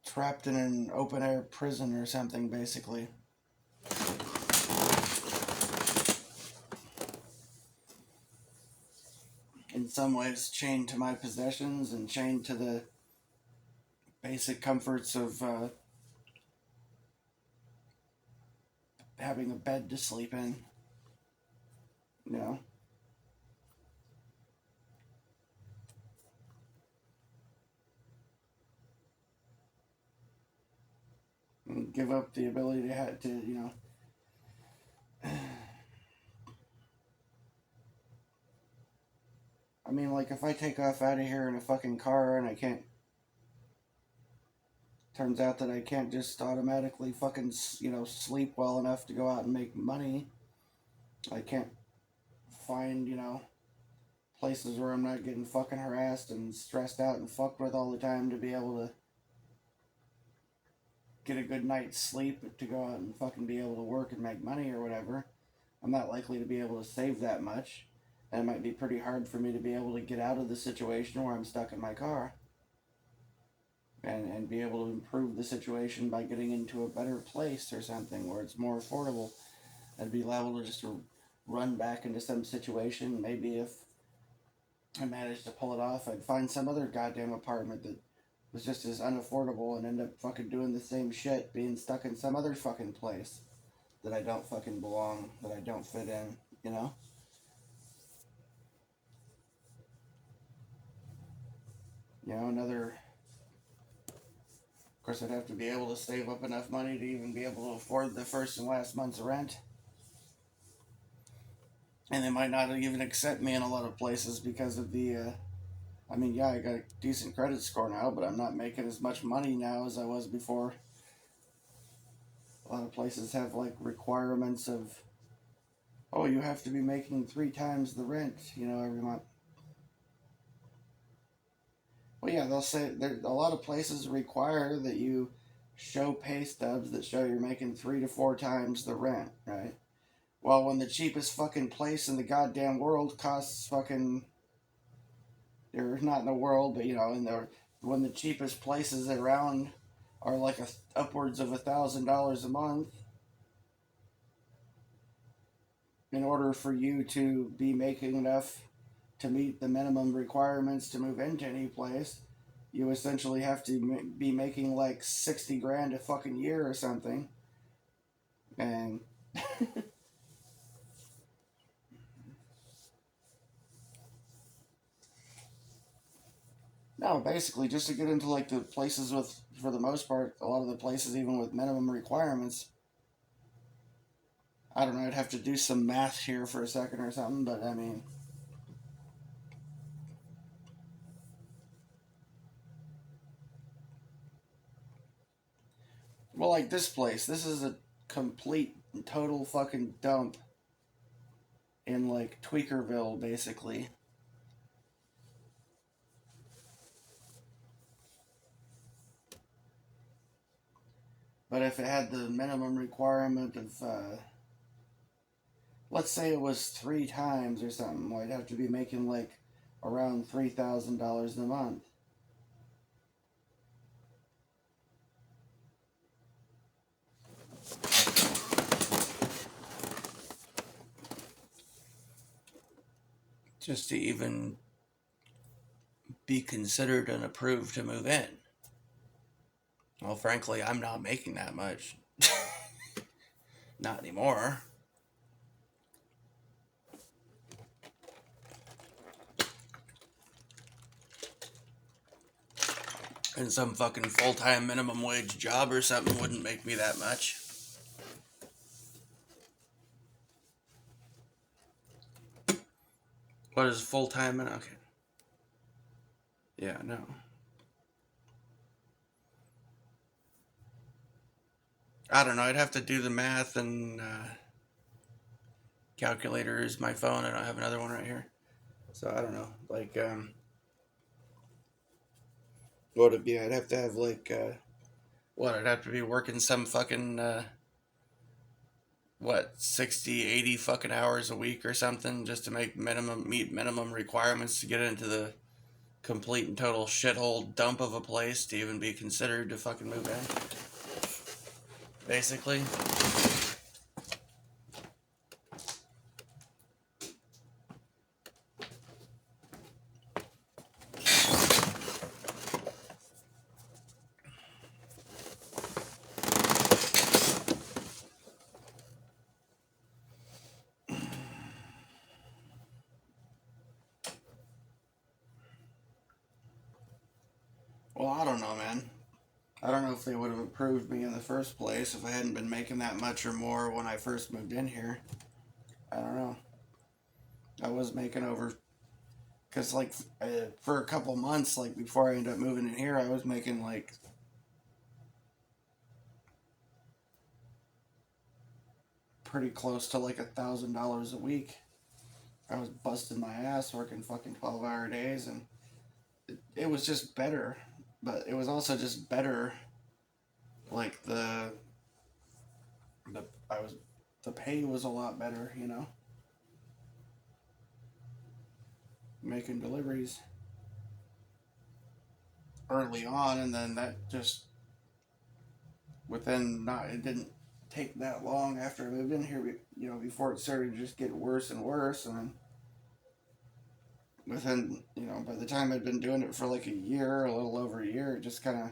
trapped in an open air prison or something, basically. In some ways, chained to my possessions and chained to the basic comforts of having a bed to sleep in. You know? And give up the ability to have to. I mean, like, if I take off out of here in a fucking car and I can't. Turns out that I can't just automatically fucking, sleep well enough to go out and make money. I can't find, places where I'm not getting fucking harassed and stressed out and fucked with all the time to be able to get a good night's sleep to go out and fucking be able to work and make money or whatever. I'm not likely to be able to save that much. And it might be pretty hard for me to be able to get out of the situation where I'm stuck in my car. And be able to improve the situation by getting into a better place or something where it's more affordable. I'd be liable to just run back into some situation. Maybe if I managed to pull it off, I'd find some other goddamn apartment that was just as unaffordable and end up fucking doing the same shit, being stuck in some other fucking place that I don't fucking belong, that I don't fit in, you know? Another. Of course, I'd have to be able to save up enough money to even be able to afford the first and last month's rent. And they might not even accept me in a lot of places because of the. I mean, yeah, I got a decent credit score now, but I'm not making as much money now as I was before. A lot of places have like requirements of, oh, you have to be making 3 times the rent, every month. Well, yeah, they'll say there. A lot of places require that you show pay stubs that show you're making 3 to 4 times the rent, right? Well, when the cheapest fucking place in the goddamn world costs fucking, or not in the world, but in the when the cheapest places around are like upwards of $1,000 a month, in order for you to be making enough to meet the minimum requirements to move into any place, you essentially have to be making like 60 grand a fucking year or something. And no, basically just to get into like the places with, for the most part, a lot of the places even with minimum requirements. I don't know, I'd have to do some math here for a second or something, but I mean, well, like this place, this is a complete total fucking dump in like Tweakerville, basically. But if it had the minimum requirement of, let's say it was 3 times or something, well, I'd have to be making like around $3,000 a month. Just to even be considered and approved to move in. Well, frankly, I'm not making that much. Not anymore. And some fucking full-time minimum wage job or something wouldn't make me that much. What is full-time? Okay. Yeah, no. I don't know. I'd have to do the math, and calculator is my phone. I don't have another one right here. So I don't know. Like, what would it be? I'd have to have like, what? I'd have to be working some fucking, 60, 80 fucking hours a week or something just to meet minimum requirements to get into the complete and total shithole dump of a place to even be considered to fucking move in. Basically. Well, I don't know, man. I don't know if they would have approved me in the first place if I hadn't been making that much or more when I first moved in here. I don't know. I was making over, because like for a couple months, like before I ended up moving in here, I was making like pretty close to like $1,000 a week. I was busting my ass working fucking 12-hour days, and it was just better. But it was also just better. Like the I was the pay was a lot better, making deliveries early on, and then that just within not it didn't take that long after I moved in here, before it started to just get worse and worse, and then within by the time I'd been doing it for like a year, a little over a year, it just kind of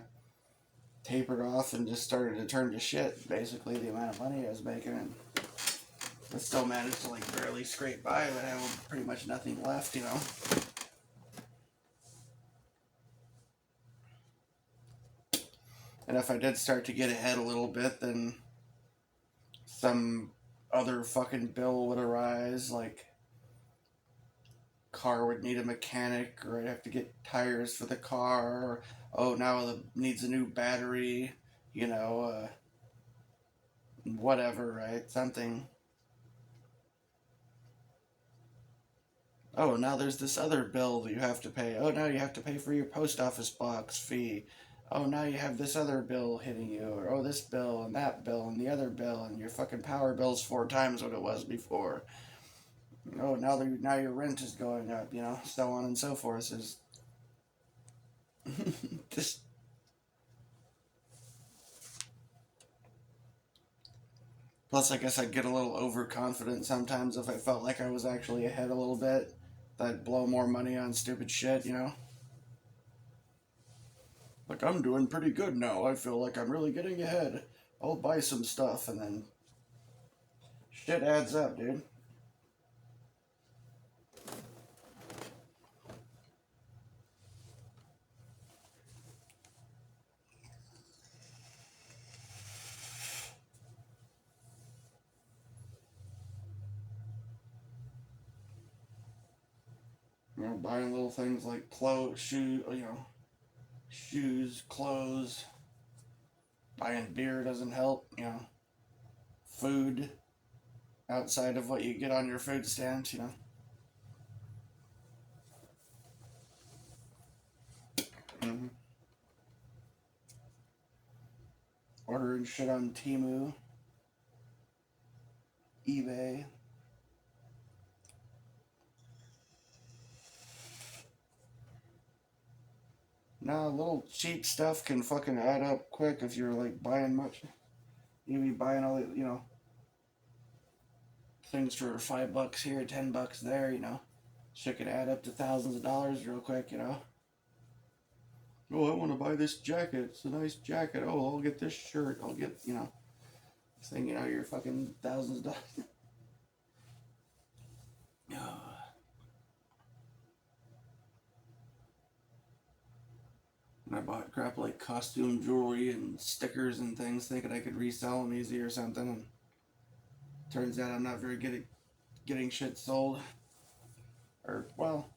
tapered off and just started to turn to shit. Basically, the amount of money I was making, and I still managed to like barely scrape by, but I have pretty much nothing left. And if I did start to get ahead a little bit, then some other fucking bill would arise, like car would need a mechanic, or I'd have to get tires for the car, or oh, now it needs a new battery, you know. whatever, right? Something. Oh, now there's this other bill that you have to pay. Oh, now you have to pay for your post office box fee. Oh, now you have this other bill hitting you. Or, oh, this bill and that bill and the other bill, and your fucking power bill's 4 times what it was before. Oh, now your rent is going up, so on and so forth. Is just plus, I guess I'd get a little overconfident sometimes if I felt like I was actually ahead a little bit. I'd blow more money on stupid shit. Like, I'm doing pretty good now. I feel like I'm really getting ahead. I'll buy some stuff, and then shit adds up, dude. Buying little things like clothes, shoes, clothes. Buying beer doesn't help. Food outside of what you get on your food stamps. Mm-hmm. Ordering shit on Temu, eBay. Now, little cheap stuff can fucking add up quick if you're like buying much. You be buying all things for $5 here, $10 there. Shit could add up to thousands of dollars real quick. Oh, I want to buy this jacket. It's a nice jacket. Oh, I'll get this shirt. I'll get. Saying you're fucking thousands of dollars. And I bought crap like costume jewelry and stickers and things, thinking I could resell them easy or something. And turns out I'm not very good at getting shit sold. Or, well,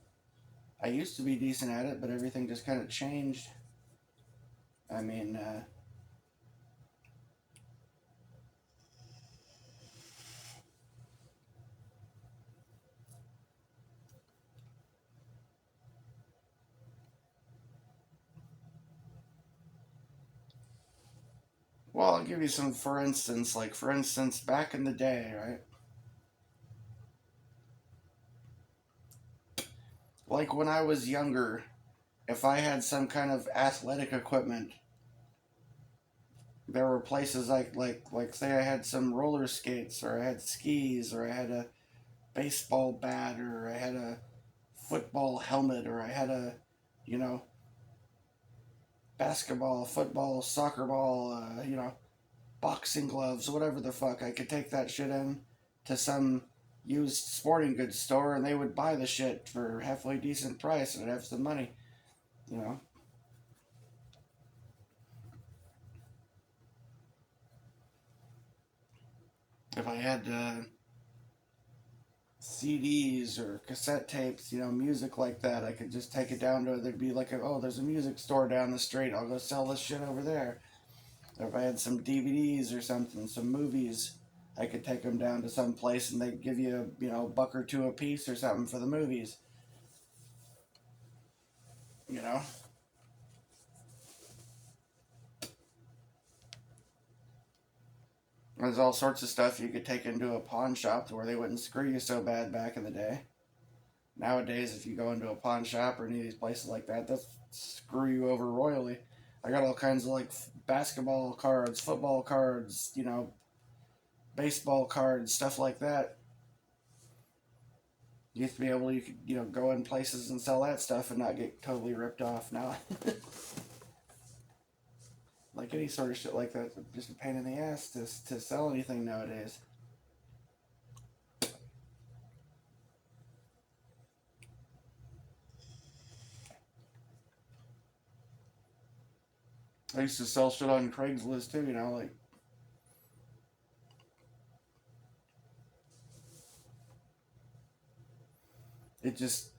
I used to be decent at it, but everything just kind of changed. I mean, well, I'll give you some for instance. Like, for instance, back in the day, right? Like when I was younger, if I had some kind of athletic equipment, there were places like say I had some roller skates or I had skis or I had a baseball bat or I had a football helmet or I had a you know basketball, football, soccer ball, boxing gloves, whatever the fuck. I could take that shit in to some used sporting goods store and they would buy the shit for a halfway decent price and I'd have some money. You know, if I had CDs or cassette tapes, music like that, I could just take it down to, there'd be like, there's a music store down the street. I'll go sell this shit over there. Or if I had some DVDs or something, some movies, I could take them down to some place and they'd give you, a buck or two a piece or something for the movies. You know? There's all sorts of stuff you could take into a pawn shop to where they wouldn't screw you so bad back in the day. Nowadays, if you go into a pawn shop or any of these places like that, they'll screw you over royally. I got all kinds of like basketball cards, football cards, baseball cards, stuff like that. You used to be able to, you could, go in places and sell that stuff and not get totally ripped off. Now, like any sort of shit like that, just a pain in the ass to sell anything nowadays. I used to sell shit on Craigslist too, like it just,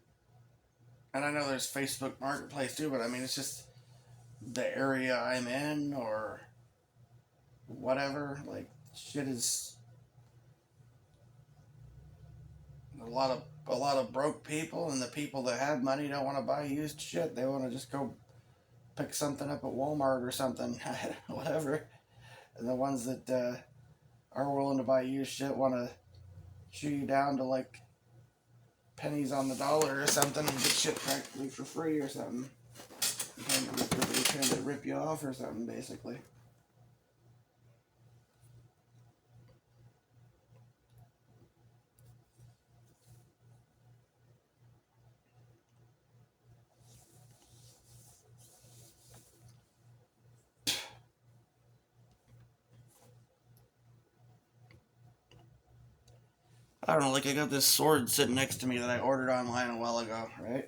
and I know there's Facebook Marketplace too, but I mean, it's just the area I'm in or whatever. Like, shit is a lot of broke people, and the people that have money don't want to buy used shit. They want to just go pick something up at Walmart or something, whatever. And the ones that are willing to buy used shit want to shoot you down to like pennies on the dollar or something and get shit practically for free or something. They're trying to rip you off or something, basically. I don't know, like I got this sword sitting next to me that I ordered online a while ago, right?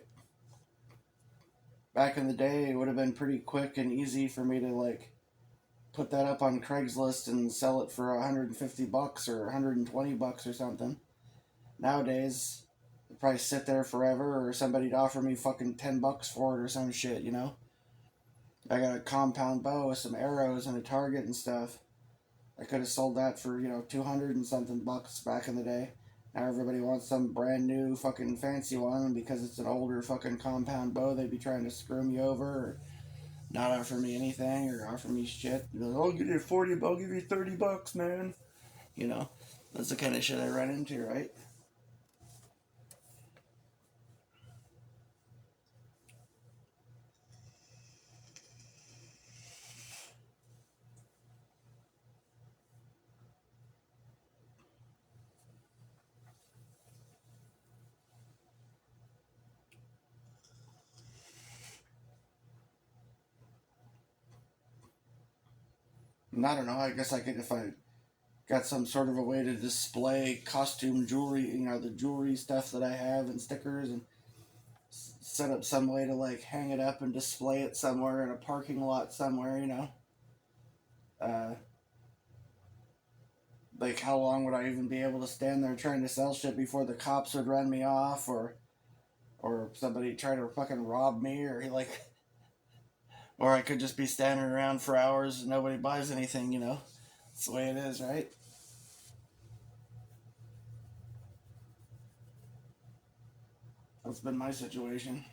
Back in the day, it would have been pretty quick and easy for me to like put that up on Craigslist and sell it for $150 or $120 or something. Nowadays, it'd probably sit there forever, or somebody'd offer me fucking $10 for it or some shit, you know? I got a compound bow with some arrows and a target and stuff. I could have sold that for, 200 and something bucks back in the day. Now everybody wants some brand new fucking fancy one, and because it's an older fucking compound bow, they'd be trying to screw me over or not offer me anything or offer me shit. Like, I'll give you 40, I'll give you $30, man. You know, that's the kind of shit I run into, right? And I don't know. I guess I could, if I got some sort of a way to display costume jewelry, the jewelry stuff that I have and stickers, and set up some way to like hang it up and display it somewhere in a parking lot somewhere. Uh, like how long would I even be able to stand there trying to sell shit before the cops would run me off, or somebody try to fucking rob me, or like, or I could just be standing around for hours and nobody buys anything. That's the way it is, right? That's been my situation.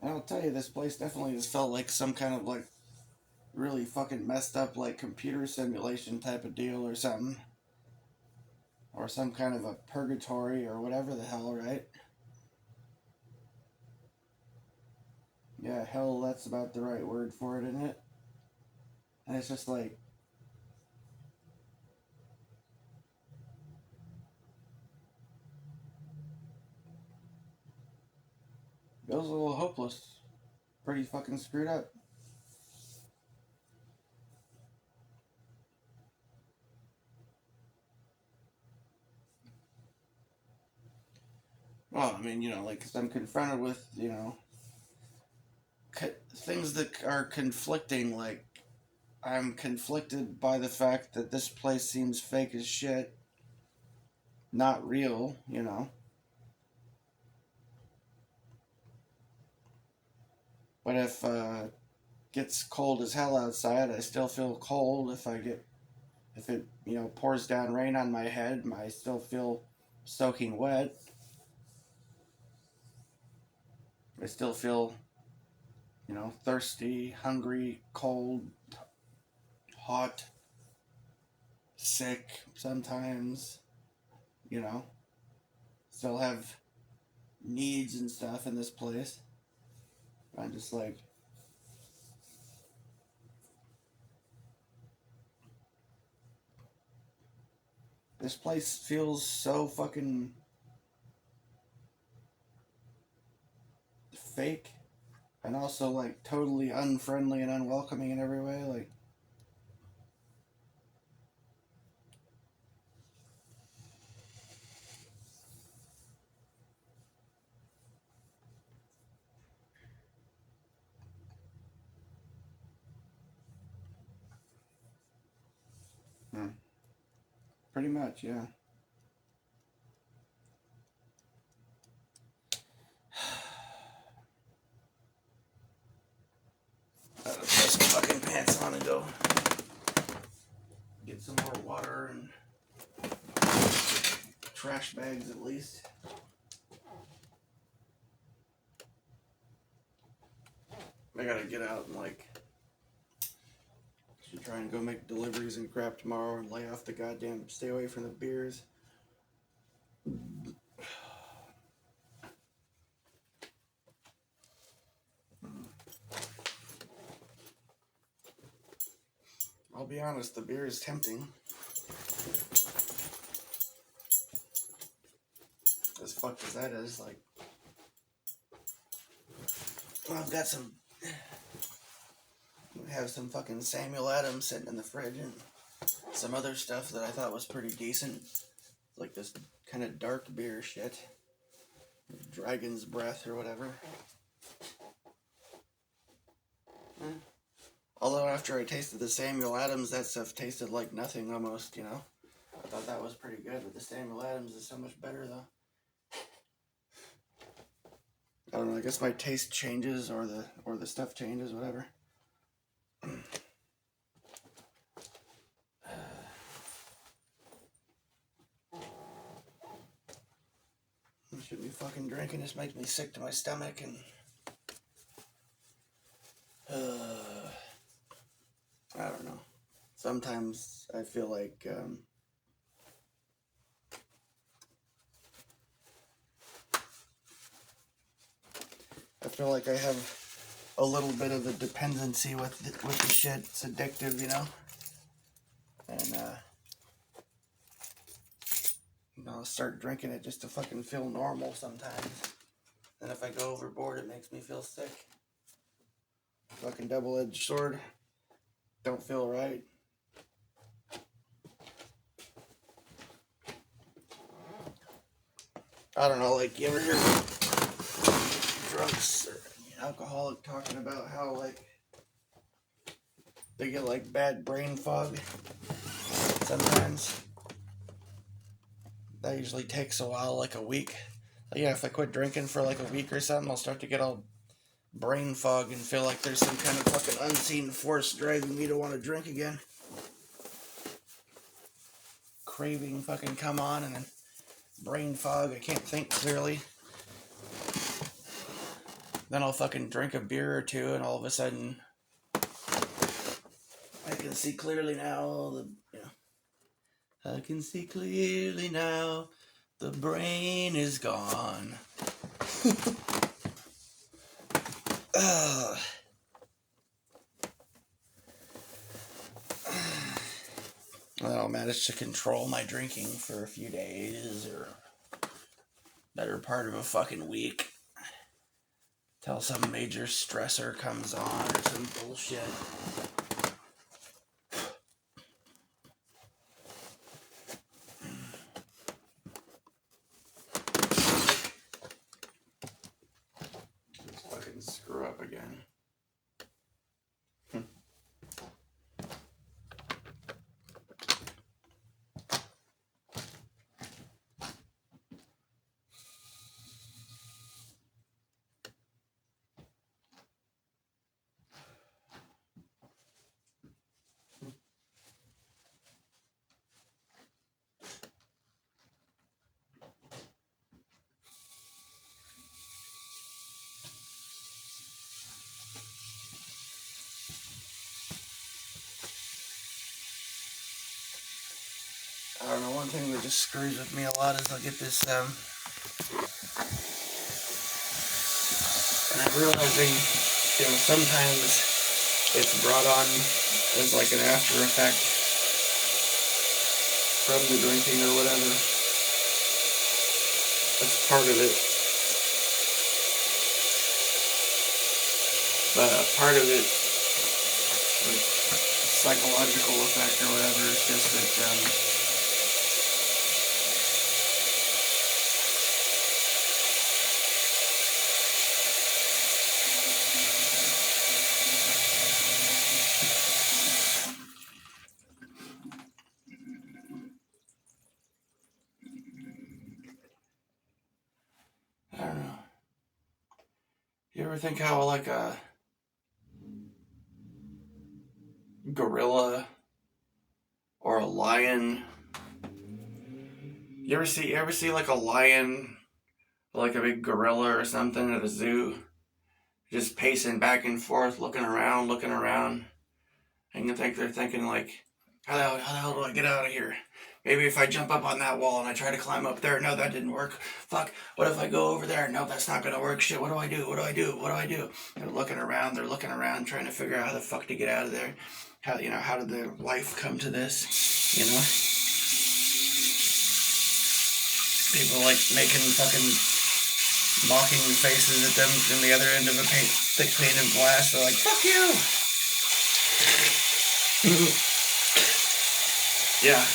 And I'll tell you, this place definitely has felt like some kind of like really fucking messed up like computer simulation type of deal or something, or some kind of a purgatory or whatever the hell, right? Yeah, hell, that's about the right word for it, isn't it? And it's just like, feels a little hopeless. Pretty fucking screwed up. Well, I mean, like, 'cause I'm confronted with, things that are conflicting. Like, I'm conflicted by the fact that this place seems fake as shit, not real. But if gets cold as hell outside, I still feel cold. If it pours down rain on my head, I still feel soaking wet. I still feel thirsty, hungry, cold, hot, sick sometimes. You know, still have needs and stuff in this place. I'm just like, this place feels so fucking fake, and also like totally unfriendly and unwelcoming in every way. Like, hmm, pretty much, yeah. trash bags at least. I gotta get out and like should try and go make deliveries and crap tomorrow and lay off the goddamn, stay away from the beers. I'll be honest, the beer is tempting. As fucked as that is, like, well, I've got some, I have some fucking Samuel Adams sitting in the fridge and some other stuff that I thought was pretty decent, like this kind of dark beer shit, Dragon's Breath or whatever. Although after I tasted the Samuel Adams, that stuff tasted like nothing almost, you know. I thought that was pretty good, but the Samuel Adams is so much better though. I don't know, I guess my taste changes or the stuff changes, whatever. I shouldn't be fucking drinking, this makes me sick to my stomach and I don't know. Sometimes I feel like I have a little bit of a dependency with the shit. It's addictive, you know. And I'll start drinking it just to fucking feel normal sometimes. And if I go overboard, it makes me feel sick. Fucking double-edged sword. Don't feel right. I don't know, like, you ever hear drunks or alcoholic talking about how, like, they get, like, bad brain fog sometimes? That usually takes a while, like a week. Like, yeah, if I quit drinking for, like, a week or something, I'll start to get all brain fog and feel like there's some kind of fucking unseen force driving me to want to drink again. Craving fucking come on and then brain fog, I can't think clearly. Then I'll fucking drink a beer or two and all of a sudden I can see clearly now, I can see clearly now, the brain is gone. I'll manage to control my drinking for a few days or better part of a fucking week till some major stressor comes on or some bullshit. Let's fucking screw up again. I don't know, one thing that just screws with me a lot is I'll get this, and I'm realizing, sometimes it's brought on as like an after effect from the drinking or whatever. That's part of it. But part of it, like, psychological effect or whatever, is just that, I don't know. You ever think how, like, a gorilla or a lion, You ever see like a lion, like a big gorilla or something at a zoo, just pacing back and forth, looking around, and you think they're thinking like, how the hell do I get out of here? Maybe if I jump up on that wall and I try to climb up there, no, that didn't work. Fuck, what if I go over there? No, that's not gonna work. Shit, what do I do? What do I do? What do I do? They're looking around, trying to figure out how the fuck to get out of there. How did their life come to this? You know? People like making fucking mocking faces at them from the other end of a thick painted glass. They're like, fuck you! Yeah.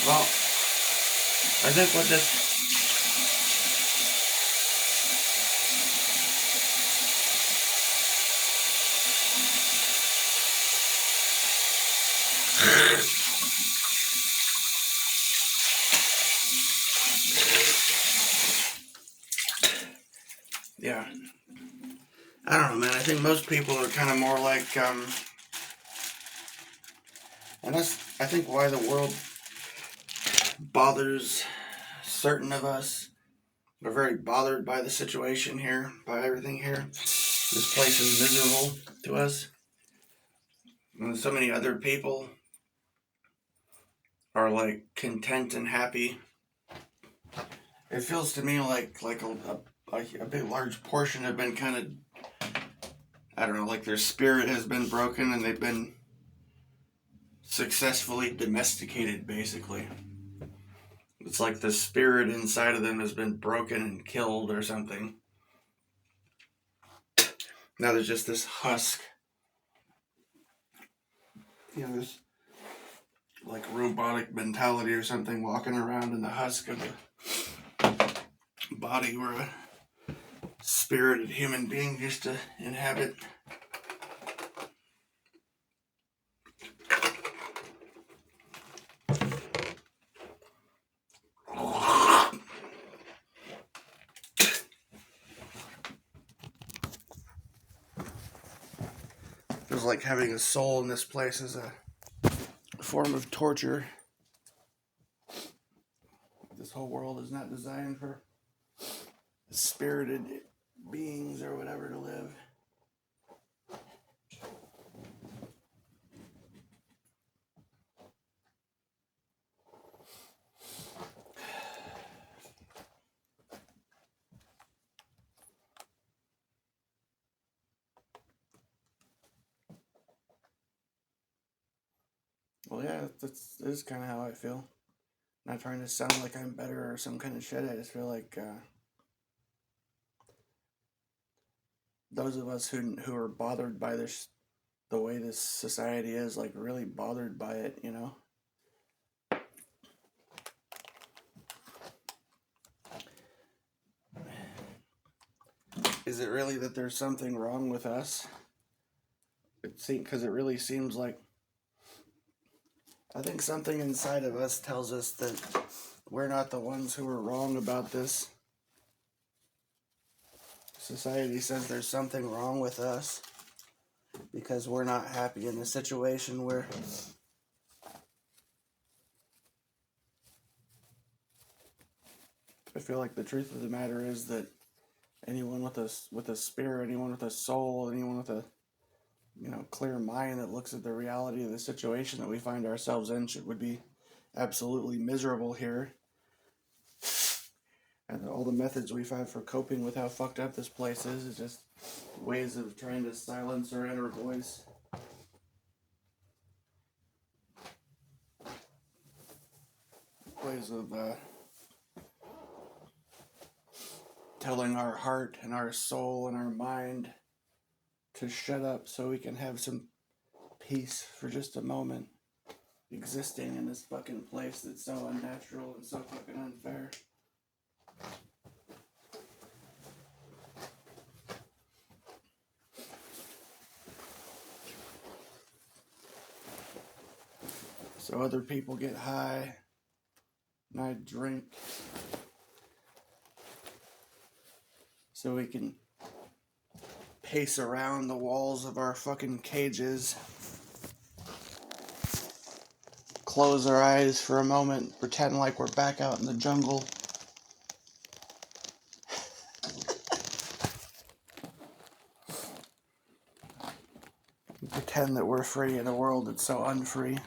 Well, I think what this yeah. I don't know, man. I think most people are kind of more like, and I think why the world bothers certain of us. We're very bothered by the situation here, by everything here. This place is miserable to us. And so many other people are like content and happy. It feels to me like a big large portion have been kind of, I don't know, like their spirit has been broken and they've been successfully domesticated, basically. It's like the spirit inside of them has been broken and killed or something. Now there's just this husk. This like robotic mentality or something walking around in the husk of a body where a spirited human being used to inhabit. Feels like having a soul in this place is a form of torture. This whole world is not designed for spirited beings or whatever to live. Well, yeah, this is kind of how I feel. Not trying to sound like I'm better or some kind of shit. I just feel like those of us who are bothered by this, the way this society is, like really bothered by it, you know. Is it really that there's something wrong with us? Because it really seems like, I think something inside of us tells us that we're not the ones who are wrong about this. Society says there's something wrong with us because we're not happy in a situation where I feel like the truth of the matter is that anyone with a spirit, anyone with a soul, anyone with a clear mind that looks at the reality of the situation that we find ourselves in would be absolutely miserable here. And all the methods we've had for coping with how fucked up this place is just ways of trying to silence our inner voice. Ways of telling our heart and our soul and our mind to shut up so we can have some peace for just a moment. existing in this fucking place that's so unnatural and so fucking unfair. So other people get high and I drink so we can pace around the walls of our fucking cages, close our eyes for a moment, pretend like we're back out in the jungle. Pretend that we're free in a world that's so unfree.